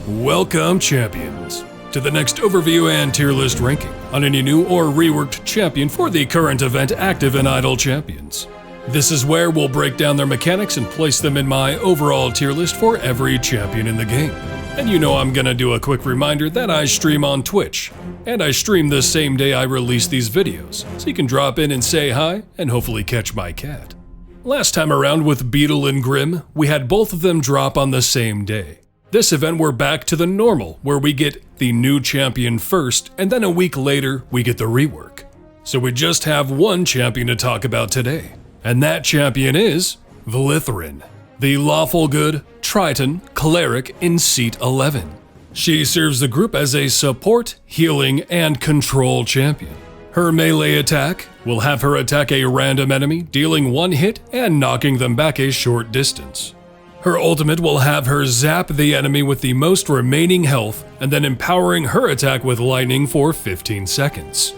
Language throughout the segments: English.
Welcome, champions, to the next overview and tier list ranking on any new or reworked champion for the current event active and idle champions. This is where we'll break down their mechanics and place them in my overall tier list for every champion in the game. And you know I'm gonna do a quick reminder that I stream on Twitch, and I stream the same day I release these videos, so you can drop in and say hi and hopefully catch my cat. Last time around with Beetle and Grim, we had both of them drop on the same day. This event we're back to the normal, where we get the new champion first, and then a week later we get the rework. So we just have one champion to talk about today, and that champion is Vlithryn, the lawful good Triton cleric in seat 11. She serves the group as a support, healing, and control champion. Her melee attack will have her attack a random enemy, dealing one hit and knocking them back a short distance. Her ultimate will have her zap the enemy with the most remaining health and then empowering her attack with lightning for 15 seconds,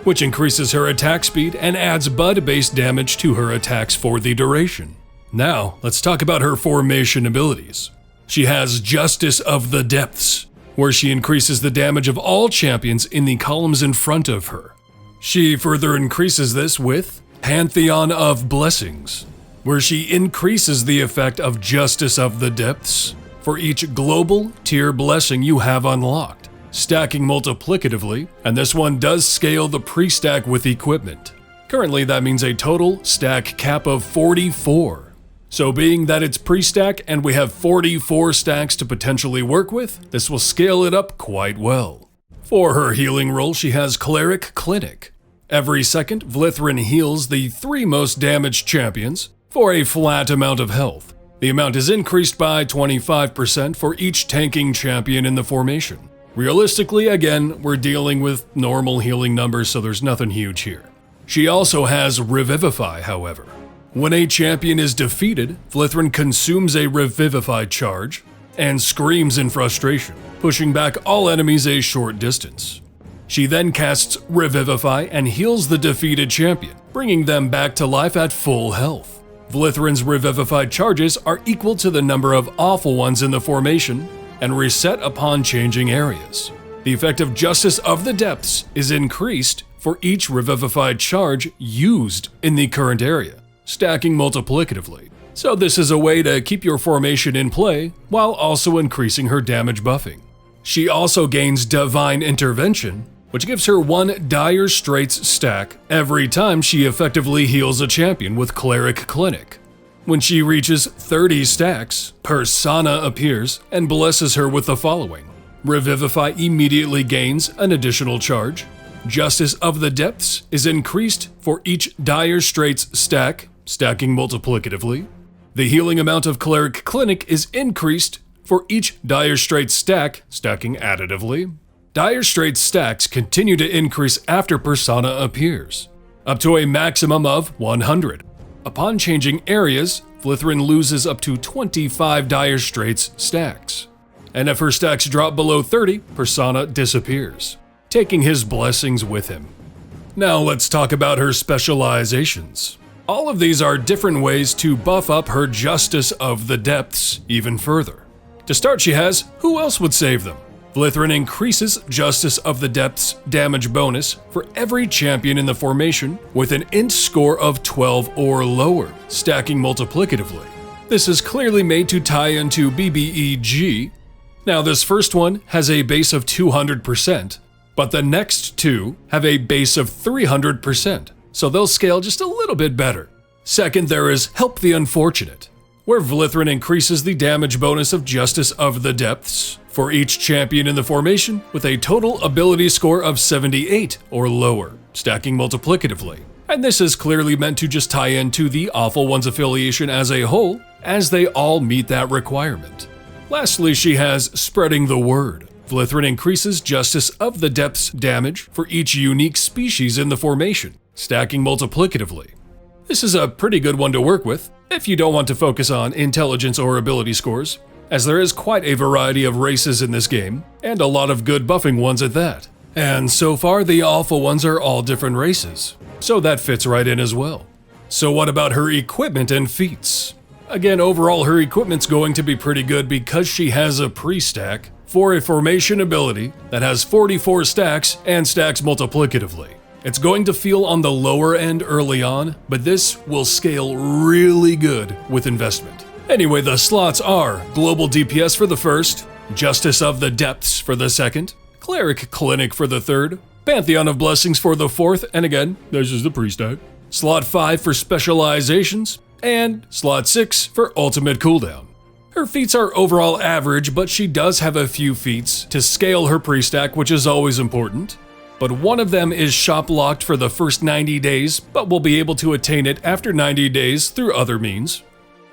which increases her attack speed and adds bud-based damage to her attacks for the duration. Now, let's talk about her formation abilities. She has Justice of the Depths, where she increases the damage of all champions in the columns in front of her. She further increases this with Pantheon of Blessings, where she increases the effect of Justice of the Depths for each global tier blessing you have unlocked, stacking multiplicatively, and this one does scale the pre-stack with equipment. Currently that means a total stack cap of 44. So being that it's pre-stack and we have 44 stacks to potentially work with, this will scale it up quite well. For her healing role, she has Cleric Clinic. Every second, Vlithryn heals the 3 most damaged champions for a flat amount of health. The amount is increased by 25% for each tanking champion in the formation. Realistically, again, we're dealing with normal healing numbers, so there's nothing huge here. She also has Revivify, however. When a champion is defeated, Vlithryn consumes a Revivify charge and screams in frustration, pushing back all enemies a short distance. She then casts Revivify and heals the defeated champion, bringing them back to life at full health. Vlithryn's Revivified charges are equal to the number of awful ones in the formation and reset upon changing areas. The effect of Justice of the Depths is increased for each Revivified charge used in the current area, stacking multiplicatively. So this is a way to keep your formation in play while also increasing her damage buffing. She also gains Divine Intervention, which gives her 1 Dire Straits stack every time she effectively heals a champion with Cleric Clinic. When she reaches 30 stacks, Persona appears and blesses her with the following. Revivify immediately gains an additional charge. Justice of the Depths is increased for each Dire Straits stack, stacking multiplicatively. The healing amount of Cleric Clinic is increased for each Dire Straits stack, stacking additively. Dire Straits stacks continue to increase after Persona appears, up to a maximum of 100. Upon changing areas, Vlithryn loses up to 25 Dire Straits stacks. And if her stacks drop below 30, Persona disappears, taking his blessings with him. Now let's talk about her specializations. All of these are different ways to buff up her Justice of the Depths even further. To start, she has Who Else Would Save Them? Vlithryn increases Justice of the Depths damage bonus for every champion in the formation with an int score of 12 or lower, stacking multiplicatively. This is clearly made to tie into BBEG. Now this first one has a base of 200%, but the next two have a base of 300%, so they'll scale just a little bit better. Second, there is Help the Unfortunate, where Vlithryn increases the damage bonus of Justice of the Depths for each champion in the formation with a total ability score of 78 or lower, stacking multiplicatively. And this is clearly meant to just tie into the Awful Ones affiliation as a whole, as they all meet that requirement. Lastly, she has Spreading the Word. Vlithryn increases Justice of the Depths damage for each unique species in the formation, stacking multiplicatively. This is a pretty good one to work with if you don't want to focus on intelligence or ability scores, as there is quite a variety of races in this game, and a lot of good buffing ones at that. And so far, the Awful Ones are all different races, so that fits right in as well. So what about her equipment and feats? Again, overall her equipment's going to be pretty good because she has a pre-stack for a formation ability that has 44 stacks and stacks multiplicatively. It's going to feel on the lower end early on, but this will scale really good with investment. Anyway, the slots are Global DPS for the first, Justice of the Depths for the second, Cleric Clinic for the third, Pantheon of Blessings for the fourth, and again, this is the pre-stack, slot 5 for Specializations, and slot 6 for Ultimate Cooldown. Her feats are overall average, but she does have a few feats to scale her pre-stack, which is always important. But one of them is shop locked for the first 90 days, but will be able to attain it after 90 days through other means.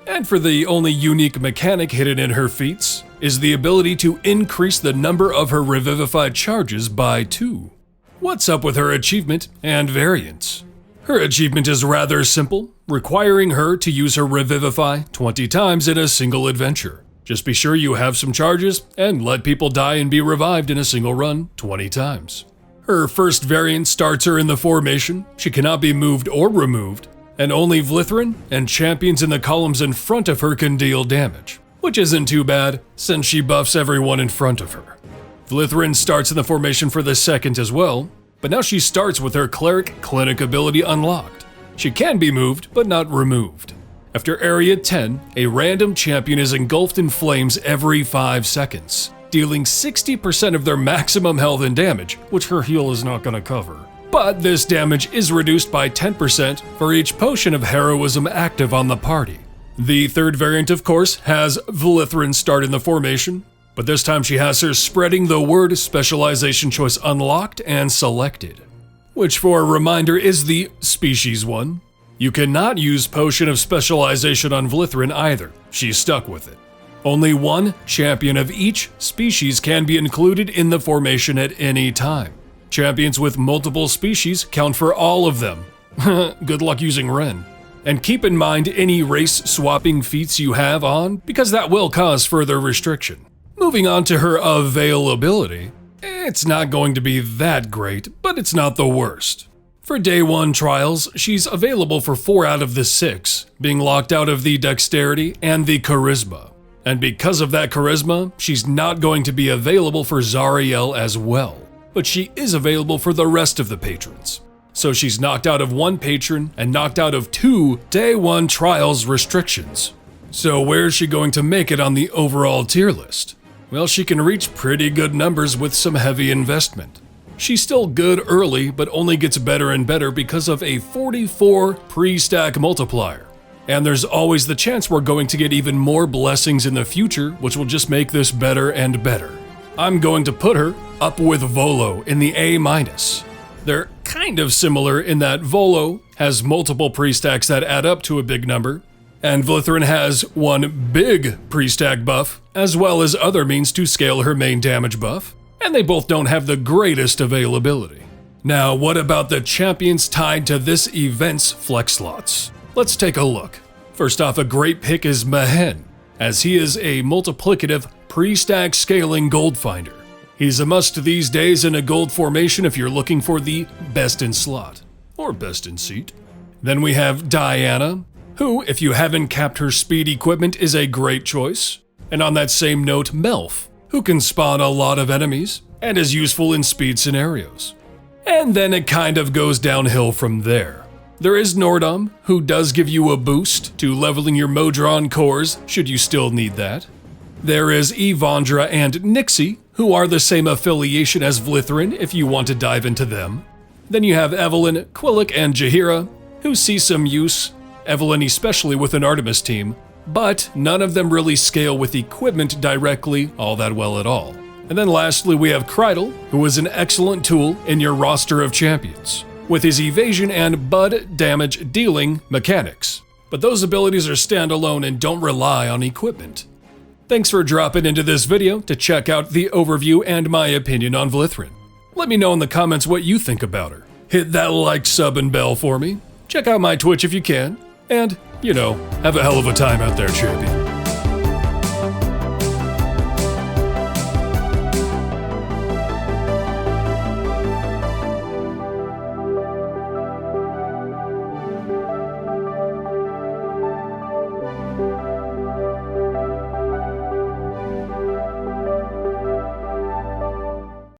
And for the only unique mechanic hidden in her feats is the ability to increase the number of her revivified charges by 2. What's up with her achievement and variants? Her achievement is rather simple, requiring her to use her Revivify 20 times in a single adventure. Just be sure you have some charges and let people die and be revived in a single run 20 times. Her first variant starts her in the formation, she cannot be moved or removed, and only Vlithryn and champions in the columns in front of her can deal damage, which isn't too bad since she buffs everyone in front of her. Vlithryn starts in the formation for the second as well, but now she starts with her Cleric Clinic ability unlocked. She can be moved, but not removed. After Area 10, a random champion is engulfed in flames every 5 seconds, dealing 60% of their maximum health and damage, which her heal is not going to cover. But this damage is reduced by 10% for each potion of heroism active on the party. The third variant, of course, has Vlithryn start in the formation, but this time she has her Spreading the Word specialization choice unlocked and selected, which for a reminder is the species one. You cannot use Potion of Specialization on Vlithryn either, she's stuck with it. Only one champion of each species can be included in the formation at any time. Champions with multiple species count for all of them. Good luck using Ren. And keep in mind any race swapping feats you have on, because that will cause further restriction. Moving on to her availability, it's not going to be that great, but it's not the worst. For day 1 trials, she's available for 4 out of the 6, being locked out of the Dexterity and the Charisma. And because of that Charisma, she's not going to be available for Zariel as well, but she is available for the rest of the patrons. So she's knocked out of 1 patron and knocked out of 2 day 1 trials restrictions. So where's she going to make it on the overall tier list? Well, she can reach pretty good numbers with some heavy investment. She's still good early, but only gets better and better because of a 44 pre-stack multiplier. And there's always the chance we're going to get even more blessings in the future, which will just make this better and better. I'm going to put her up with Volo in the A-. They're kind of similar in that Volo has multiple pre-stacks that add up to a big number, and Vlithryn has one big pre-stack buff, as well as other means to scale her main damage buff, and they both don't have the greatest availability. Now, what about the champions tied to this event's flex slots? Let's take a look. First off, a great pick is Mehen, as he is a multiplicative pre-stack scaling gold finder. He's a must these days in a gold formation if you're looking for the best in slot, or best in seat. Then we have Diana, who, if you haven't capped her speed equipment, is a great choice. And on that same note, Melf, who can spawn a lot of enemies and is useful in speed scenarios. And then it kind of goes downhill from there. There is Nordom, who does give you a boost to leveling your Modron cores should you still need that. There is Evandra and Nixie, who are the same affiliation as Vlithryn if you want to dive into them. Then you have Evelyn, Quillic, and Jaheira, who see some use, Evelyn especially with an Artemis team, but none of them really scale with equipment directly all that well at all. And then lastly we have Kreidel, who is an excellent tool in your roster of champions, with his evasion and bud damage dealing mechanics. But those abilities are standalone and don't rely on equipment. Thanks for dropping into this video to check out the overview and my opinion on Vlithryn. Let me know in the comments what you think about her. Hit that like, sub, and bell for me. Check out my Twitch if you can. And, you know, have a hell of a time out there, champions.